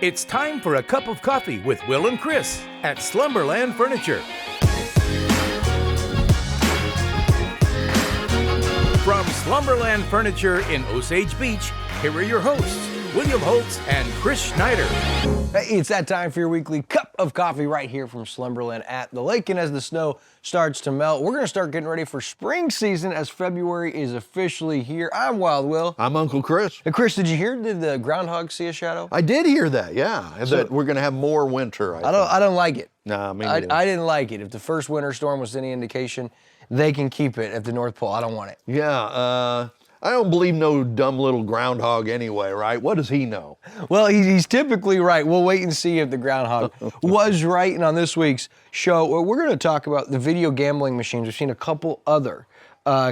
It's time for a cup of coffee with Will and Chris at Slumberland Furniture. From Slumberland Furniture in Osage Beach, here are your hosts, William Holtz and Chris Schneider. Hey, it's that time for your weekly cup of coffee right here from Slumberland at the lake. And as the snow starts to melt, we're going to start getting ready for spring season as February is officially here. I'm Wild Will. I'm Uncle Chris. And Chris, did you hear, did the groundhog see a shadow? I did hear that, yeah. So, that we're going to have more winter, I don't like it. Nah, me neither. I didn't like it. If the first winter storm was any indication, they can keep it at the North Pole. I don't want it. Yeah, I don't believe no dumb little groundhog anyway, right? What does he know? Well, he's typically right. We'll wait and see if the groundhog was right. And on this week's show, we're going to talk about the video gambling machines. We've seen a couple other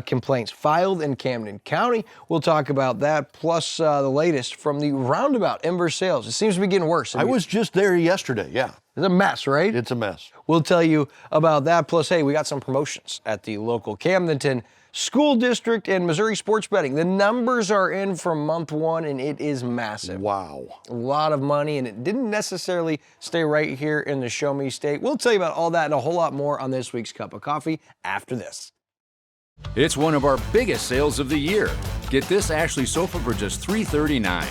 complaints filed in Camden County. We'll talk about that, plus the latest from the roundabout in Versailles. It seems to be getting worse. I was just there yesterday, yeah. It's a mess, right? It's a mess. We'll tell you about that. Plus, hey, we got some promotions at the local Camdenton School District and Missouri Sports Betting. The numbers are in for month one, and it is massive. Wow. A lot of money, and it didn't necessarily stay right here in the Show Me State. We'll tell you about all that and a whole lot more on this week's Cup of Coffee after this. It's one of our biggest sales of the year. Get this Ashley sofa for just $339.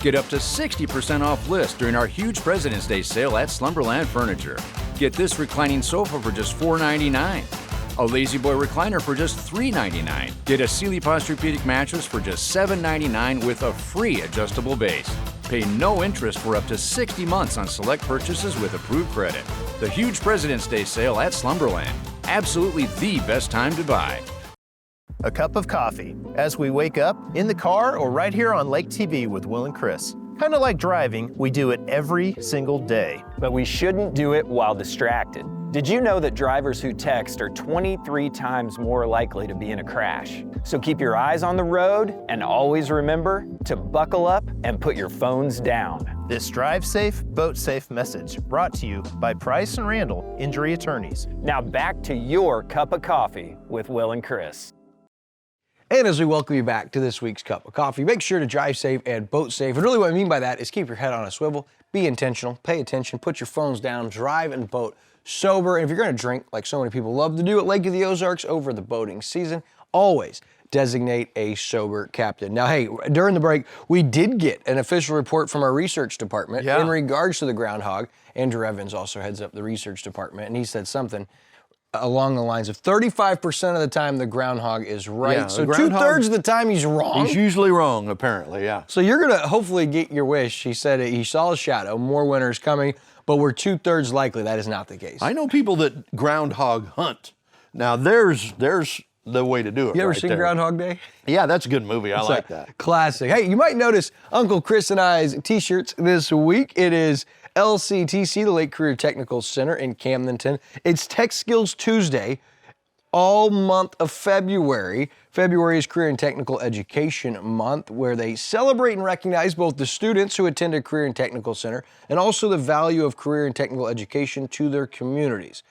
Get up to 60% off list during our huge President's Day sale at Slumberland Furniture. Get this reclining sofa for just $499. A Lazy Boy recliner for just $399. Get a Sealy Posturepedic mattress for just $799 with a free adjustable base. Pay no interest for up to 60 months on select purchases with approved credit. The huge President's Day sale at Slumberland. Absolutely the best time to buy. A cup of coffee as we wake up, in the car, or right here on Lake TV with Will and Chris. Kind of like driving, we do it every single day. But we shouldn't do it while distracted. Did you know that drivers who text are 23 times more likely to be in a crash? So keep your eyes on the road and always remember to buckle up and put your phones down. This Drive Safe, Boat Safe message brought to you by Price and Randall Injury Attorneys. Now back to your cup of coffee with Will and Chris. And as we welcome you back to this week's Cup of Coffee, make sure to drive safe and boat safe. And really what I mean by that is keep your head on a swivel, be intentional, pay attention, put your phones down, drive and boat sober. And if you're going to drink, like so many people love to do at Lake of the Ozarks over the boating season, always designate a sober captain. Now, hey, during the break, we did get an official report from our research department in regards to the groundhog. Andrew Evans also heads up the research department, and he said something along the lines of 35% of the time the groundhog is right. Yeah, so two-thirds of the time he's wrong. He's usually wrong, apparently, yeah. So you're going to hopefully get your wish. He said he saw a shadow, more winters coming, but we're two-thirds likely that is not the case. I know people that groundhog hunt. Now, there's the way to do it. You ever right seen there. Groundhog Day? Yeah, that's a good movie. I like that. Classic. Hey, you might notice Uncle Chris and I's t-shirts this week. It is LCTC, the Lake Career Technical Center in Camdenton. It's Tech Skills Tuesday all month of February. February is Career and Technical Education Month, where they celebrate and recognize both the students who attend a Career and Technical Center and also the value of career and technical education to their communities.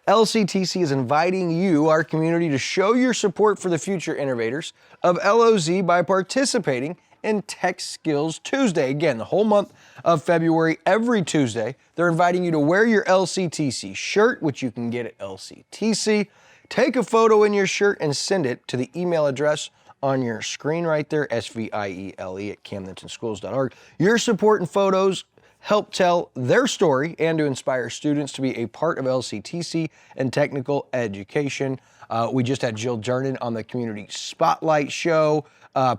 LCTC is inviting you, our community, to show your support for the future innovators of LOZ by participating in Tech Skills Tuesday. Again, the whole month of February, every Tuesday, they're inviting you to wear your LCTC shirt, which you can get at LCTC. Take a photo in your shirt and send it to the email address on your screen right there, SVIELE@camdentonschools.org. Your support and photos help tell their story and to inspire students to be a part of LCTC and technical education. We just had Jill Durnan on the Community Spotlight show.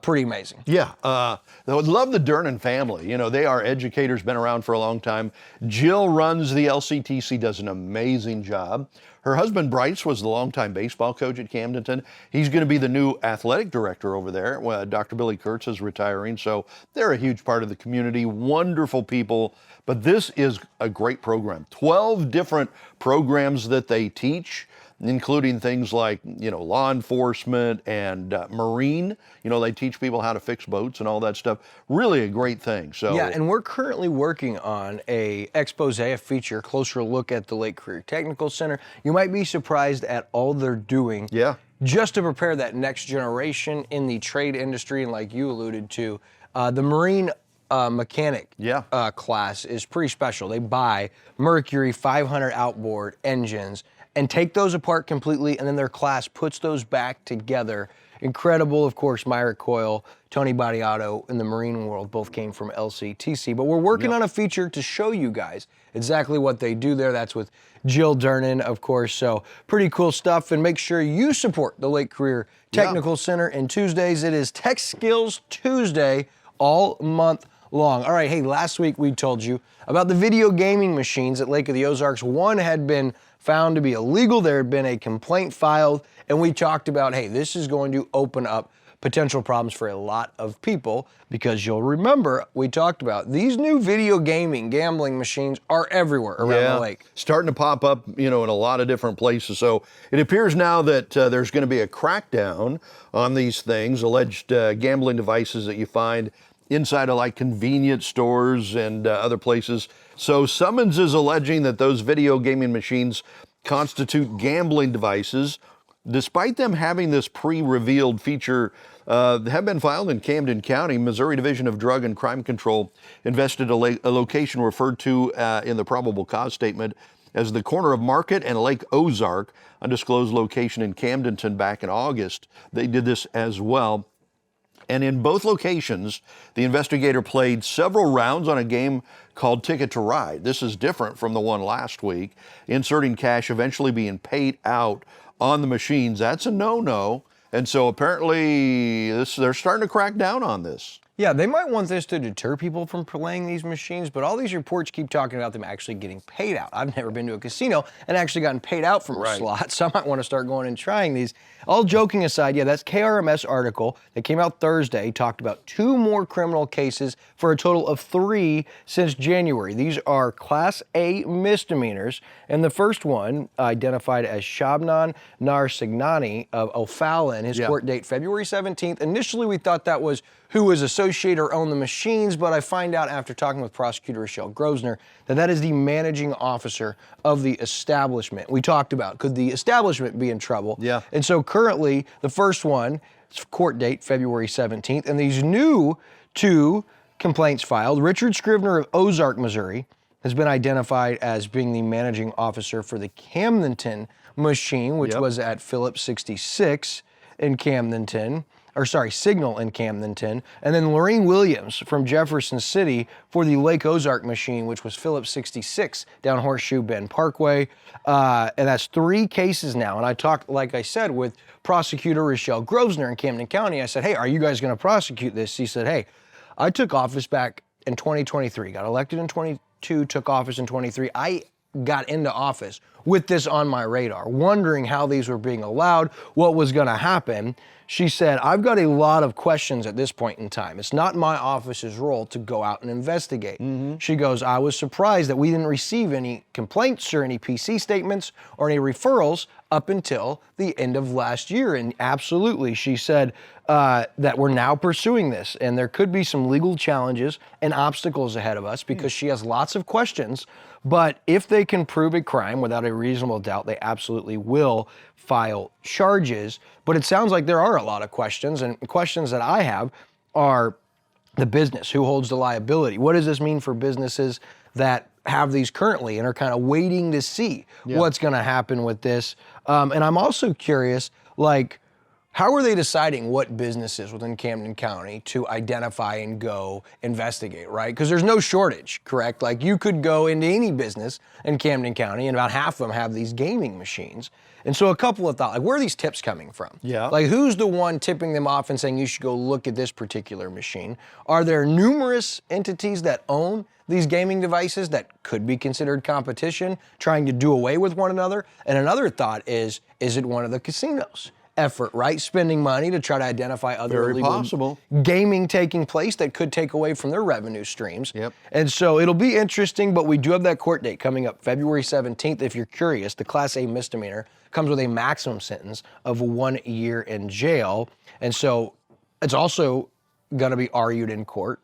Pretty amazing. Yeah, I love the Durnan family. You know, they are educators, been around for a long time. Jill runs the LCTC, does an amazing job. Her husband, Bryce, was the longtime baseball coach at Camdenton. He's going to be the new athletic director over there. Dr. Billy Kurtz is retiring, so they're a huge part of the community. Wonderful people, but this is a great program. 12 different programs that they teach, including things like, you know, law enforcement and marine. You know, they teach people how to fix boats and all that stuff. Really a great thing. So yeah, and we're currently working on a expose, a feature, closer look at the Lake Career Technical Center. You might be surprised at all they're doing just to prepare that next generation in the trade industry. And like you alluded to, the marine mechanic class is pretty special. They buy Mercury 500 outboard engines and take those apart completely, and then their class puts those back together. Incredible, of course. Myrick Coyle, Tony Battiato in the marine world both came from LCTC, but we're working on a feature to show you guys exactly what they do there. That's with Jill Durnan, of course, so pretty cool stuff. And make sure you support the Lake Career Technical Center. And Tuesdays, it is Tech Skills Tuesday all month long. All right, hey, last week we told you about the video gaming machines at Lake of the Ozarks. One had been found to be illegal. There had been a complaint filed, and we talked about, hey, this is going to open up potential problems for a lot of people, because you'll remember we talked about these new video gambling machines are everywhere around the lake. Starting to pop up, in a lot of different places. So it appears now that there's going to be a crackdown on these things, alleged gambling devices that you find inside of like convenience stores and other places. So Summons is alleging that those video gaming machines constitute gambling devices, despite them having this pre-revealed feature. Have been filed in Camden County. Missouri Division of Drug and Crime Control invested a location referred to in the probable cause statement as the corner of Market and Lake Ozark, undisclosed location in Camdenton back in August. They did this as well. And in both locations, the investigator played several rounds on a game called Ticket to Ride. This is different from the one last week. Inserting cash, eventually being paid out on the machines. That's a no-no. And so apparently they're starting to crack down on this. Yeah, they might want this to deter people from playing these machines, but all these reports keep talking about them actually getting paid out. I've never been to a casino and actually gotten paid out from a slot, so I might want to start going and trying these. All joking aside, yeah, that's KRMS article that came out Thursday, talked about 2 more criminal cases for a total of 3 since January. These are Class A misdemeanors, and the first one, identified as Shabnan Narsignani of O'Fallon, his court date February 17th. Initially, we thought that was who was associate or owned the machines, but I find out after talking with prosecutor Rochelle Grosvenor that is the managing officer of the establishment. We talked about, could the establishment be in trouble? Yeah. And so currently, the first one, court date February 17th, and these new 2 complaints filed. Richard Scrivener of Ozark, Missouri, has been identified as being the managing officer for the Camdenton machine, which was at Phillips 66 in Camdenton. Signal in Camdenton, and then Lorraine Williams from Jefferson City for the Lake Ozark machine, which was Phillips 66 down Horseshoe Bend Parkway. And that's 3 cases now. And I talked, like I said, with prosecutor Rochelle Grosvenor in Camden County. I said, hey, are you guys going to prosecute this? She said, hey, I took office back in 2023, got elected in 22, took office in 23. I got into office with this on my radar, wondering how these were being allowed, what was going to happen. She said, I've got a lot of questions at this point in time. It's not my office's role to go out and investigate. She goes, I was surprised that we didn't receive any complaints or any PC statements or any referrals up until the end of last year. And absolutely, she said that we're now pursuing this, and there could be some legal challenges and obstacles ahead of us because she has lots of questions. But if they can prove a crime without a reasonable doubt, they absolutely will file charges. But it sounds like there are a lot of questions, and questions that I have are the business. Who holds the liability? What does this mean for businesses that have these currently and are kind of waiting to see what's going to happen with this? And I'm also curious, like, how are they deciding what businesses within Camden County to identify and go investigate, right? Because there's no shortage, correct? Like, you could go into any business in Camden County and about half of them have these gaming machines. And so a couple of thoughts, like, where are these tips coming from? Yeah. Like, who's the one tipping them off and saying you should go look at this particular machine? Are there numerous entities that own these gaming devices that could be considered competition, trying to do away with one another? And another thought is it one of the casinos? Effort, right? Spending money to try to identify other illegal gaming taking place that could take away from their revenue streams. And so it'll be interesting, but we do have that court date coming up February 17th. If you're curious, the Class A misdemeanor comes with a maximum sentence of 1 year in jail. And so it's also going to be argued in court.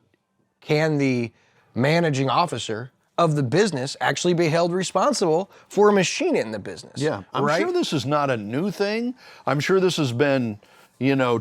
Can the managing officer of the business actually be held responsible for a machine in the business? Yeah, I'm sure this is not a new thing. I'm sure this has been,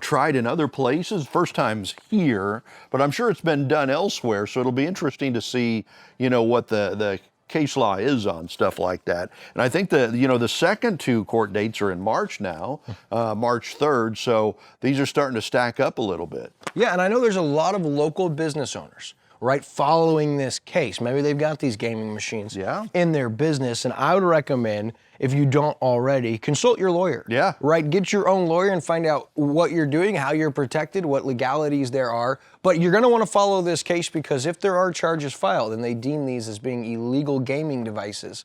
tried in other places. First time's here, but I'm sure it's been done elsewhere. So it'll be interesting to see, what the case law is on stuff like that. And I think the second two court dates are in March now, March 3rd. So these are starting to stack up a little bit. Yeah, and I know there's a lot of local business owners, right, following this case. Maybe they've got these gaming machines in their business, and I would recommend, if you don't already, consult your lawyer. Yeah. Right, get your own lawyer and find out what you're doing, how you're protected, what legalities there are. But you're gonna wanna follow this case, because if there are charges filed and they deem these as being illegal gaming devices,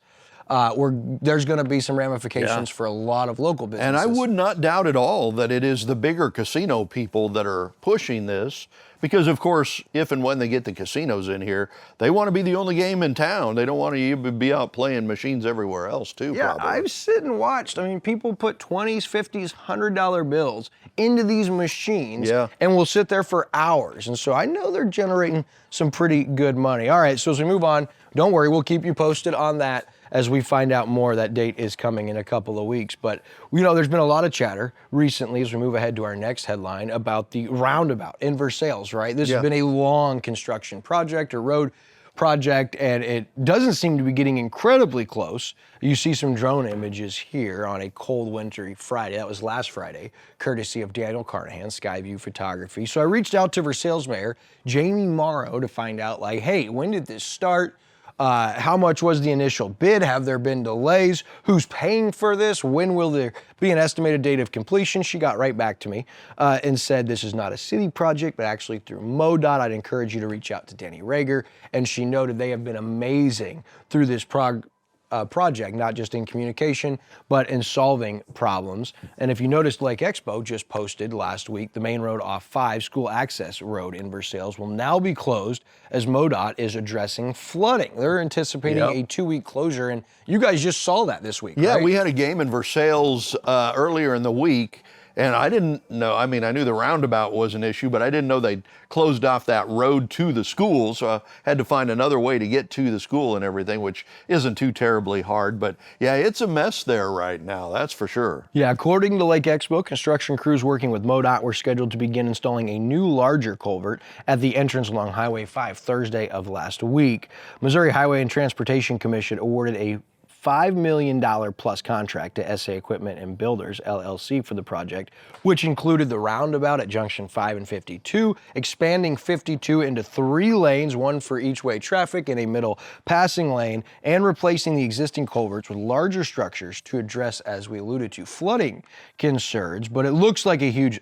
there's going to be some ramifications for a lot of local businesses. And I would not doubt at all that it is the bigger casino people that are pushing this, because of course, if and when they get the casinos in here, they want to be the only game in town. They don't want to be out playing machines everywhere else too, Yeah, probably. I've sit and watched. I mean, people put 20s, 50s, $100 bills into these machines and will sit there for hours. And so I know they're generating some pretty good money. All right, so as we move on, don't worry, we'll keep you posted on that as we find out more. That date is coming in a couple of weeks. But, there's been a lot of chatter recently as we move ahead to our next headline about the roundabout in Versailles, right? This has been a long construction project or road project, and it doesn't seem to be getting incredibly close. You see some drone images here on a cold, wintry Friday. That was last Friday, courtesy of Daniel Carnahan, Skyview Photography. So I reached out to Versailles Mayor Jamie Morrow to find out, hey, when did this start? How much was the initial bid? Have there been delays? Who's paying for this? When will there be an estimated date of completion? She got right back to me and said this is not a city project, but actually through MoDOT. I'd encourage you to reach out to Danny Rager. And she noted they have been amazing through this project, not just in communication, but in solving problems. And if you noticed, Lake Expo just posted last week, the main road off 5, school access road in Versailles, will now be closed as MoDOT is addressing flooding. They're anticipating a 2-week closure, and you guys just saw that this week, Yeah, right? we had a game in Versailles earlier in the week, and I didn't know, I knew the roundabout was an issue, but I didn't know they'd closed off that road to the school, so I had to find another way to get to the school and everything, which isn't too terribly hard. But yeah, it's a mess there right now, that's for sure. Yeah, according to Lake Expo, construction crews working with MoDOT were scheduled to begin installing a new larger culvert at the entrance along Highway 5 Thursday of last week. Missouri Highway and Transportation Commission awarded a $5 million plus contract to SA Equipment and Builders, LLC, for the project, which included the roundabout at Junction 5 and 52, expanding 52 into 3 lanes, one for each way traffic and a middle passing lane, and replacing the existing culverts with larger structures to address, as we alluded to, flooding concerns. But it looks like a huge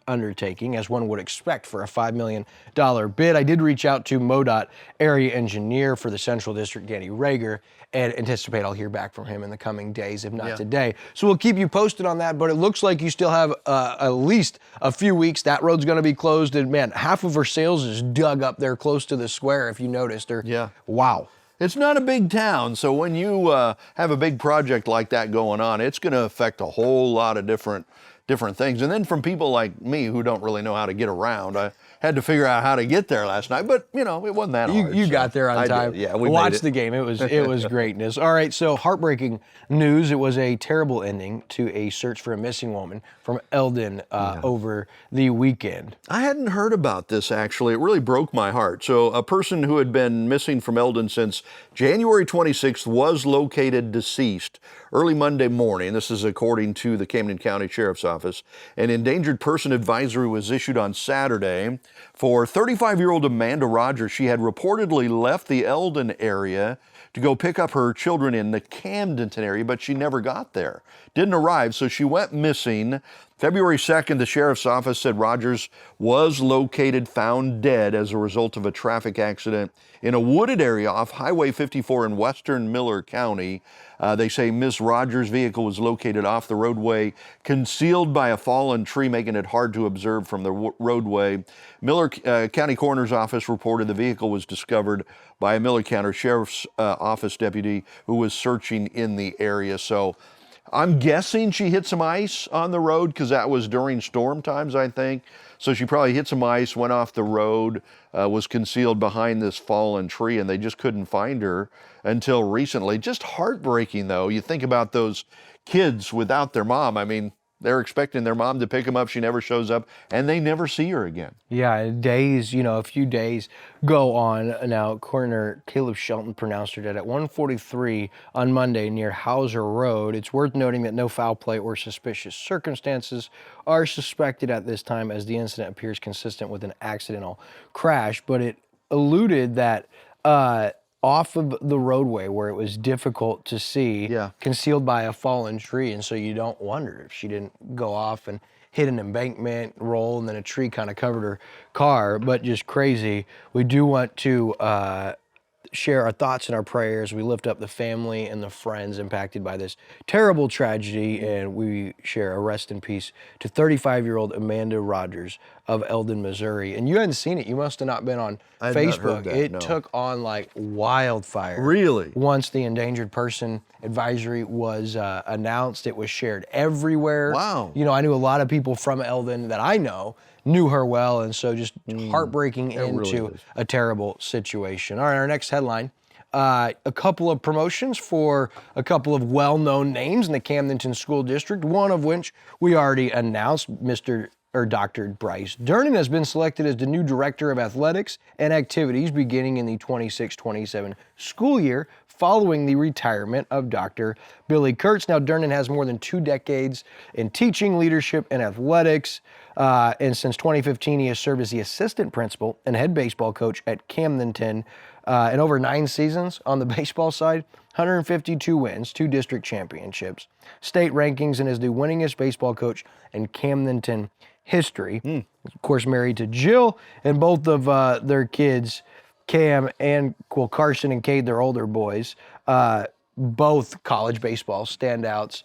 undertaking, as one would expect for a $5 million bid. I did reach out to MoDOT area engineer for the Central District, Danny Rager, and anticipate I'll hear back from him in the coming days, if not today. So we'll keep you posted on that, but it looks like you still have at least a few weeks. That road's gonna be closed, and man, half of Versailles is dug up there close to the square, if you noticed. Wow. It's not a big town, so when you have a big project like that going on, it's gonna affect a whole lot of different things. And then from people like me who don't really know how to get around, I had to figure out how to get there last night, but it wasn't that hard. You got there on time. Yeah, we watched the game. It was greatness. All right, so heartbreaking news. It was a terrible ending to a search for a missing woman from Eldon over the weekend. I hadn't heard about this, actually. It really broke my heart. So a person who had been missing from Eldon since January 26th was located deceased early Monday morning. This is according to the Camden County Sheriff's Office. An endangered person advisory was issued on Saturday for 35-year-old Amanda Rogers. She had reportedly left the Eldon area to go pick up her children in the Camden area, but she never got there. Didn't arrive, so she went missing. February 2nd, the Sheriff's Office said Rogers was located, found dead as a result of a traffic accident in a wooded area off Highway 54 in western Miller County. They say Miss Rogers' vehicle was located off the roadway, concealed by a fallen tree, making it hard to observe from the roadway. Miller County Coroner's Office reported the vehicle was discovered by a Miller County Sheriff's Office deputy who was searching in the area. So I'm guessing she hit some ice on the road, because that was during storm times, I think. So she probably hit some ice, went off the road, was concealed behind this fallen tree, and they just couldn't find her until recently. Just heartbreaking, though. You think about those kids without their mom. I mean, They're expecting their mom to pick them up. She never shows up, and they never see her again. Yeah, days, a few days go on. Now, Coroner Caleb Shelton pronounced her dead at 1:43 on Monday near Hauser Road. It's worth noting that no foul play or suspicious circumstances are suspected at this time, as the incident appears consistent with an accidental crash, but it alluded that off of the roadway where it was difficult to see, concealed by a fallen tree, and so you don't wonder if she didn't go off and hit an embankment, roll, and then a tree kind of covered her car, but just crazy. We do want to share our thoughts and our prayers. We lift up the family and the friends impacted by this terrible tragedy, and we share a rest in peace to 35-year-old Amanda Rogers of Eldon, Missouri. And you hadn't seen it. You must have not been on Facebook. It took on like wildfire. Really? Once the endangered person advisory was announced, it was shared everywhere. Wow. I knew a lot of people from Eldon that I know knew her well, and so just heartbreaking into a terrible situation. All right, our next headline, a couple of promotions for a couple of well-known names in the Camdenton School District, one of which we already announced. Dr. Bryce Durnan has been selected as the new Director of Athletics and Activities beginning in the 26-27 school year, following the retirement of Dr. Billy Kurtz. Now, Durnan has more than 2 decades in teaching, leadership, and athletics. And since 2015, he has served as the assistant principal and head baseball coach at Camdenton. And over 9 seasons on the baseball side, 152 wins, 2 district championships, state rankings, and is the winningest baseball coach in Camdenton history. Of course, married to Jill, and both of their kids, Cam and Carson and Cade, their older boys, both college baseball standouts.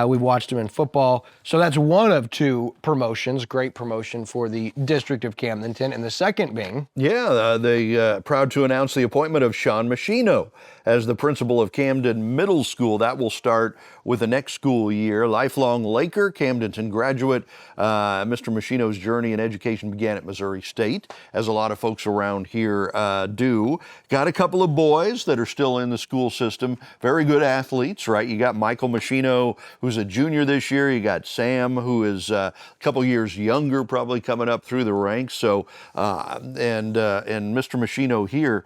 We've watched them in football. So that's one of 2 promotions, great promotion for the District of Camdenton. And the second being? They proud to announce the appointment of Sean Machino as the principal of Camden Middle School. That will start with the next school year. Lifelong Laker, Camdenton graduate. Mr. Machino's journey in education began at Missouri State, as a lot of folks around here do. Got a couple of boys that are still in the school system. Very good athletes, right? You got Michael Machino, who's a junior this year. You got Sam, who is a couple years younger, probably coming up through the ranks. So, and Mr. Machino here,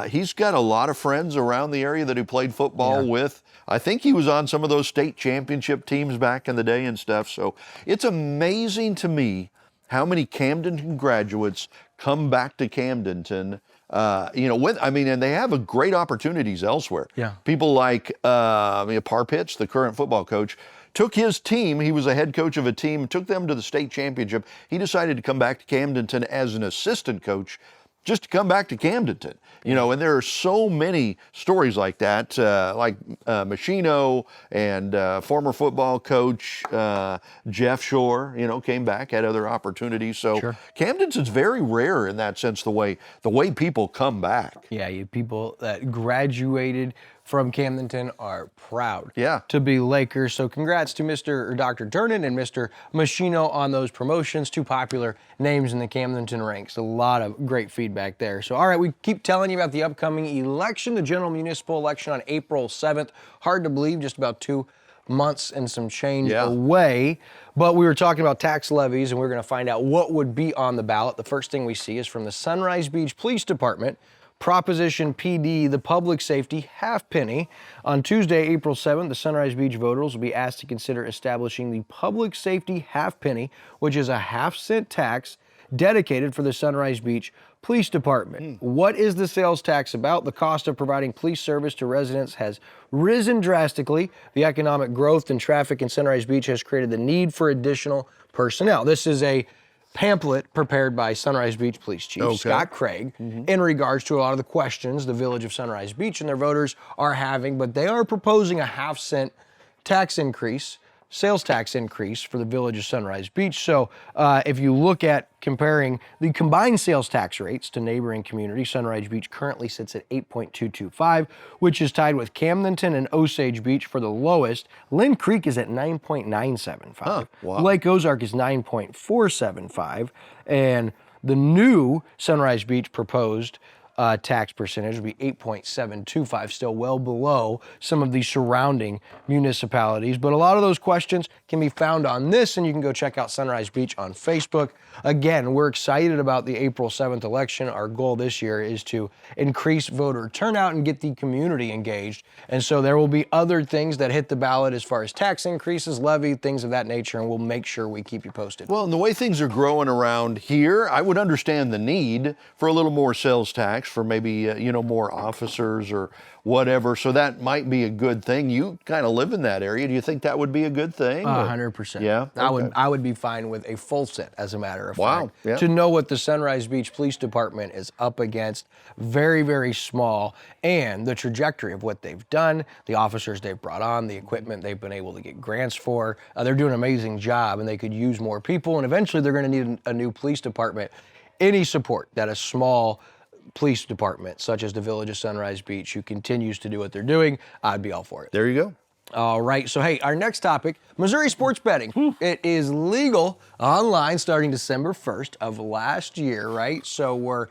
he's got a lot of friends around the area that he played football with. I think he was on some of those state championship teams back in the day and stuff. So it's amazing to me how many Camdenton graduates come back to Camdenton. And they have great opportunities elsewhere. Yeah. People like Parpitch, the current football coach, took his team. He was a head coach of a team, took them to the state championship. He decided to come back to Camdenton as an assistant coach, just to come back to Camdenton, and there are so many stories like that, like Machino and former football coach Jeff Shore, came back, had other opportunities. So Camdenton's very rare in that sense, the way people come back. Yeah, you people that graduated from Camdenton are proud Yeah. to be Lakers. So congrats to Dr. Durnan and Mr. Machino on those promotions. Two popular names in the Camdenton ranks. A lot of great feedback there. So, all right, we keep telling you about the upcoming election, the general municipal election on April 7th. Hard to believe, just about 2 months and some change away. But we were talking about tax levies, and we're going to find out what would be on the ballot. The first thing we see is from the Sunrise Beach Police Department. Proposition PD, the public safety half penny. On Tuesday, April 7th, the Sunrise Beach voters will be asked to consider establishing the public safety half penny, which is a half-cent tax dedicated for the Sunrise Beach Police Department. What is the sales tax about? The cost of providing police service to residents has risen drastically. The economic growth and traffic in Sunrise Beach has created the need for additional personnel. This is a pamphlet prepared by Sunrise Beach Police Chief Scott Craig in regards to a lot of the questions the village of Sunrise Beach and their voters are having, but they are proposing a half-cent tax increase, sales tax increase for the village of Sunrise Beach. So if you look at comparing the combined sales tax rates to neighboring communities, Sunrise Beach currently sits at 8.225, which is tied with Camdenton and Osage Beach for the lowest. Lynn Creek is at 9.975. Wow. Lake Ozark is 9.475. And the new Sunrise Beach proposed tax percentage would be 8.725, still well below some of the surrounding municipalities. But a lot of those questions can be found on this, and you can go check out Sunrise Beach on Facebook. Again, we're excited about the April 7th election. Our goal this year is to increase voter turnout and get the community engaged. And so there will be other things that hit the ballot as far as tax increases, levy, things of that nature, and we'll make sure we keep you posted. Well, and the way things are growing around here, I would understand the need for a little more sales tax for maybe, more officers or whatever. So that might be a good thing. You kind of live in that area. Do you think that would be a good thing? 100%. Yeah. Okay. I would be fine with a full set, as a matter of Wow. fact. Yeah. To know what the Sunrise Beach Police Department is up against, very, very small, and the trajectory of what they've done, the officers they've brought on, the equipment they've been able to get grants for. They're doing an amazing job, and they could use more people, and eventually they're going to need a new police department. Any support that a small police department, such as the Village of Sunrise Beach, who continues to do what they're doing, I'd be all for it. There you go. All right, so hey, our next topic, Missouri sports betting. It is legal online starting December 1st of last year, right? So we're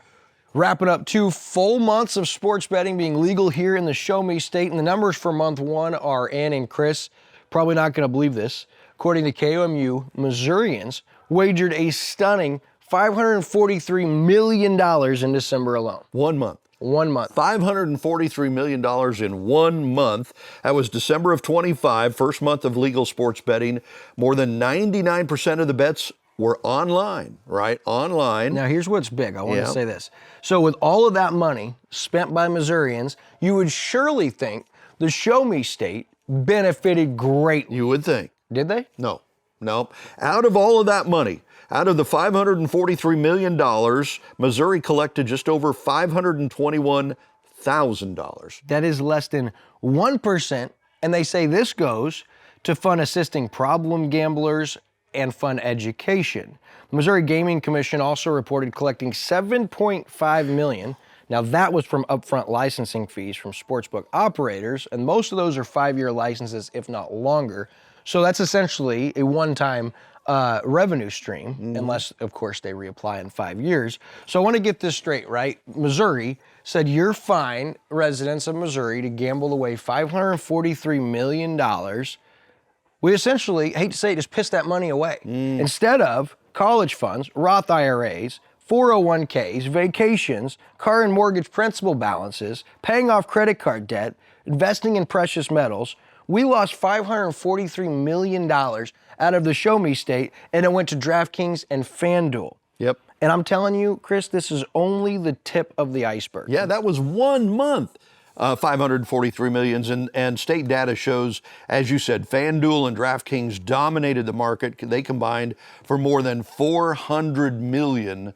wrapping up 2 full months of sports betting being legal here in the Show Me State, and the numbers for month 1 are in, and Chris, probably not gonna believe this. According to KOMU, Missourians wagered a stunning $543 million in December alone. 1 month. 1 month. $543 million in 1 month. That was December of 25, first month of legal sports betting. More than 99% of the bets were online, right? Online. Now, here's what's big. I want to say this. So with all of that money spent by Missourians, you would surely think the Show Me State benefited greatly. You would think. Did they? No. Out of all of that money, out of the $543 million, Missouri collected just over $521,000. That is less than 1%, and they say this goes to fund assisting problem gamblers and fund education. The Missouri Gaming Commission also reported collecting $7.5 million. Now that was from upfront licensing fees from sportsbook operators, and most of those are 5-year licenses, if not longer. So that's essentially a one-time revenue stream, unless, of course, they reapply in 5 years. So I want to get this straight, right? Missouri said you're fine, residents of Missouri, to gamble away $543 million. We essentially, hate to say it, just pissed that money away. Instead of college funds, Roth IRAs, 401ks, vacations, car and mortgage principal balances, paying off credit card debt, investing in precious metals, we lost $543 million out of the Show Me State, and it went to DraftKings and FanDuel. Yep. And I'm telling you, Chris, this is only the tip of the iceberg. Yeah, that was 1 month. 543 million, and state data shows, as you said, FanDuel and DraftKings dominated the market. They combined for more than 400 million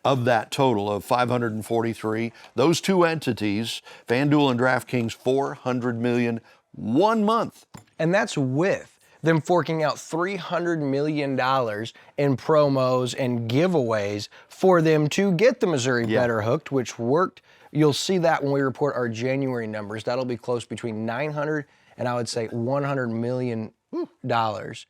of that total of 543. Those two entities, FanDuel and DraftKings, 400 million, 1 month. And that's with them forking out $300 million in promos and giveaways for them to get the Missouri Better hooked, which worked. You'll see that when we report our January numbers. That'll be close between 900 and I would say $100 million. Wow.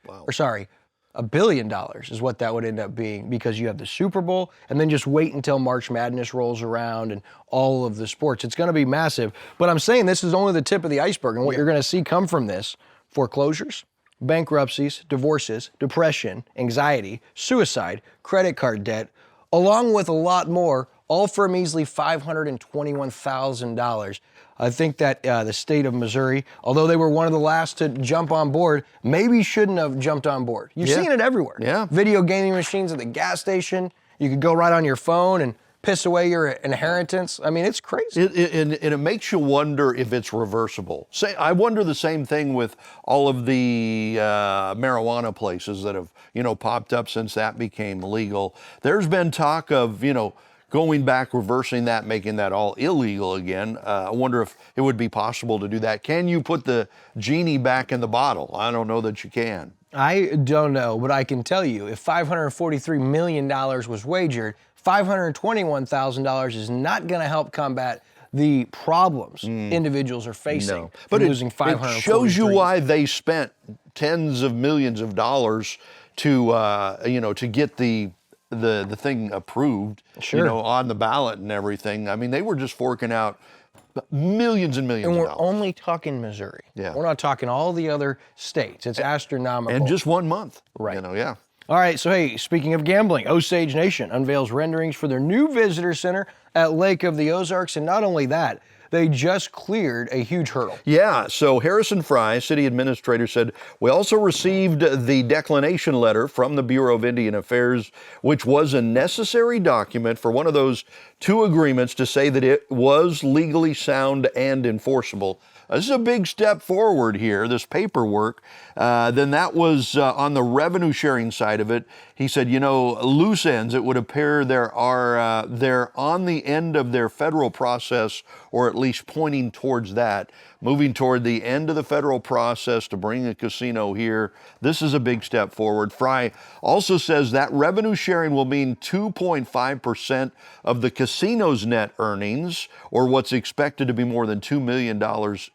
Or sorry, $1 billion is what that would end up being, because you have the Super Bowl and then just wait until March Madness rolls around and all of the sports. It's going to be massive. But I'm saying this is only the tip of the iceberg, and what you're going to see come from this: foreclosures, bankruptcies, divorces, depression, anxiety, suicide, credit card debt, along with a lot more, all for a measly $521,000. I think that the state of Missouri, although they were one of the last to jump on board, maybe shouldn't have jumped on board. You're seeing it everywhere. Yeah. Video gaming machines at the gas station. You could go right on your phone and piss away your inheritance. I mean, it's crazy. And it makes you wonder if it's reversible. I wonder the same thing with all of the marijuana places that have, popped up since that became legal. There's been talk of, going back, reversing that, making that all illegal again. I wonder if it would be possible to do that. Can you put the genie back in the bottle? I don't know that you can. I don't know, but I can tell you, if $543 million was wagered, $521,000 is not going to help combat the problems individuals are facing. But losing it shows you why they spent tens of millions of dollars to, to get the the thing approved, Sure. on the ballot and everything. I mean, they were just forking out millions and millions And of we're dollars. only talking Missouri. Yeah. We're not talking all the other states. It's astronomical. And just 1 month. Right. Yeah. All right, so hey, speaking of gambling, Osage Nation unveils renderings for their new visitor center at Lake of the Ozarks, and not only that, they just cleared a huge hurdle. Yeah, so Harrison Fry, city administrator, said, we also received the declination letter from the Bureau of Indian Affairs, which was a necessary document for one of those two agreements to say that it was legally sound and enforceable. This is a big step forward here, this paperwork. Then that was on the revenue sharing side of it. He said, loose ends, it would appear they're on the end of their federal process, or at least pointing towards that, moving toward the end of the federal process to bring a casino here. This is a big step forward. Fry also says that revenue sharing will mean 2.5% of the casino's net earnings, or what's expected to be more than $2 million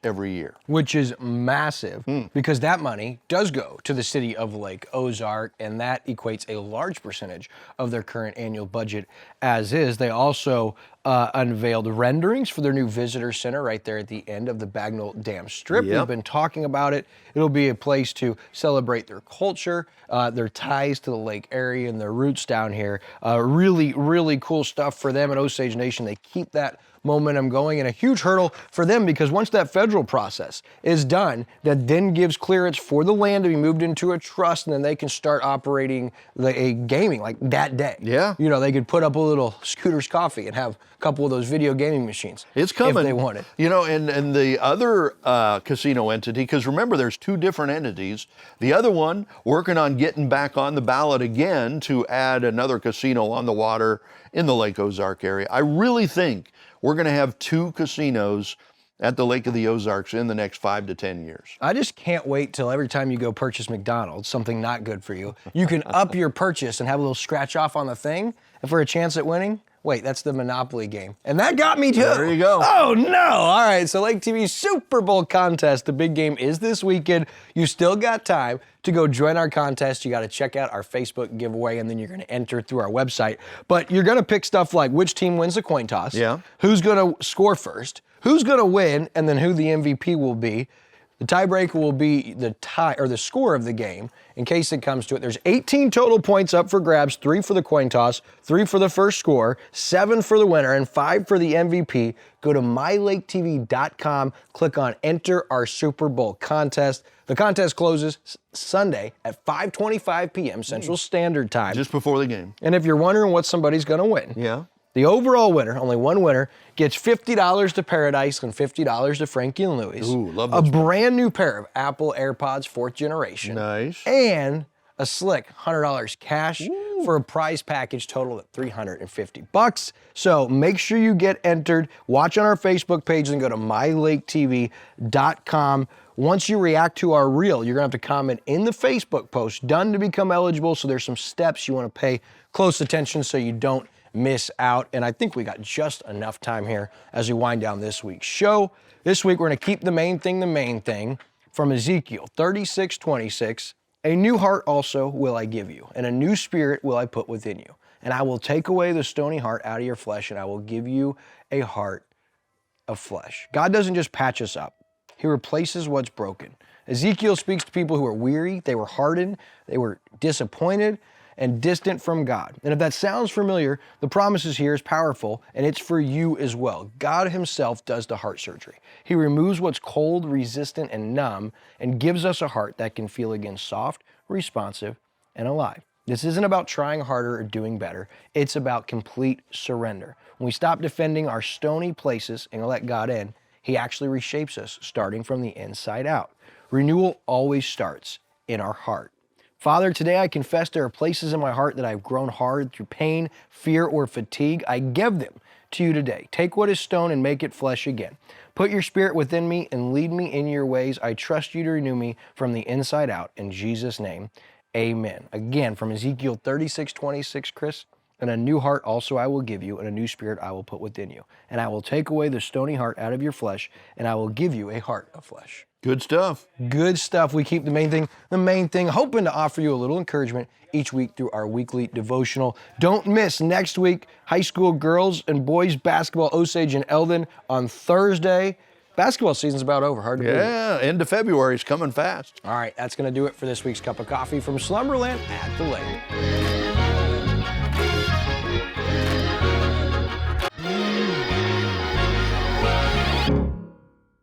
every year. Which is massive, because that money does go to the city of Lake Ozark, and that equates a large percentage of their current annual budget as is. They also unveiled renderings for their new visitor center right there at the end of the Bagnell Dam Strip. Yep. We've been talking about it. It'll be a place to celebrate their culture, their ties to the lake area, and their roots down here. Really, really cool stuff for them at Osage Nation. They keep that momentum going, and a huge hurdle for them, because once that federal process is done, that then gives clearance for the land to be moved into a trust, and then they can start operating a gaming like that day. Yeah. They could put up a little Scooter's Coffee and have a couple of those video gaming machines. It's coming. If they want it. And the other casino entity, because remember, there's two different entities. The other one working on getting back on the ballot again to add another casino on the water in the Lake Ozark area. I really think we're going to have two casinos at the Lake of the Ozarks in the next 5 to 10 years. I just can't wait till every time you go purchase McDonald's, something not good for you, you can up your purchase and have a little scratch off on the thing, and for a chance at winning, wait, that's the Monopoly game. And that got me too. There you go. Oh no. All right, so Lake TV's Super Bowl contest, the big game is this weekend. You still got time to go join our contest. You got to check out our Facebook giveaway, and then you're going to enter through our website. But you're going to pick stuff like which team wins the coin toss, who's going to score first, who's going to win, and then who the MVP will be. The tiebreaker will be the tie or the score of the game. In case it comes to it, there's 18 total points up for grabs, 3 for the coin toss, 3 for the first score, 7 for the winner, and 5 for the MVP. Go to mylaketv.com, click on Enter Our Super Bowl Contest. The contest closes Sunday at 5:25 p.m. Central Standard Time. Just before the game. And if you're wondering what somebody's going to win, the overall winner, only one winner, gets $50 to Paradise and $50 to Frankie and Louie's. Ooh, love a those. brand new pair of Apple AirPods 4th generation. Nice. And a slick $100 cash for a prize package total at $350. So make sure you get entered. Watch on our Facebook page and go to mylaketv.com. Once you react to our reel, you're going to have to comment in the Facebook post, done to become eligible. So there's some steps you want to pay close attention so you don't miss out. And I think we got just enough time here as we wind down this week's show. This week, we're going to keep the main thing from Ezekiel 36:26. A new heart also will I give you, and a new spirit will I put within you. And I will take away the stony heart out of your flesh, and I will give you a heart of flesh. God doesn't just patch us up. He replaces what's broken. Ezekiel speaks to people who are weary, they were hardened, they were disappointed, and distant from God. And if that sounds familiar, the promises here is powerful, and it's for you as well. God himself does the heart surgery. He removes what's cold, resistant, and numb, and gives us a heart that can feel again soft, responsive, and alive. This isn't about trying harder or doing better. It's about complete surrender. When we stop defending our stony places and let God in, he actually reshapes us, starting from the inside out. Renewal always starts in our heart. Father, today I confess there are places in my heart that I've grown hard through pain, fear, or fatigue. I give them to you today. Take what is stone and make it flesh again. Put your spirit within me and lead me in your ways. I trust you to renew me from the inside out. In Jesus' name, amen. Again, from Ezekiel 36:26, Chris, And a new heart also I will give you, and a new spirit I will put within you. And I will take away the stony heart out of your flesh, and I will give you a heart of flesh. Good stuff. Good stuff. We keep the main thing, hoping to offer you a little encouragement each week through our weekly devotional. Don't miss next week, high school girls and boys basketball, Osage and Eldon on Thursday. Basketball season's about over, hard to believe. Yeah, end of February is coming fast. All right, that's going to do it for this week's Cup of Coffee from Slumberland at the Lake.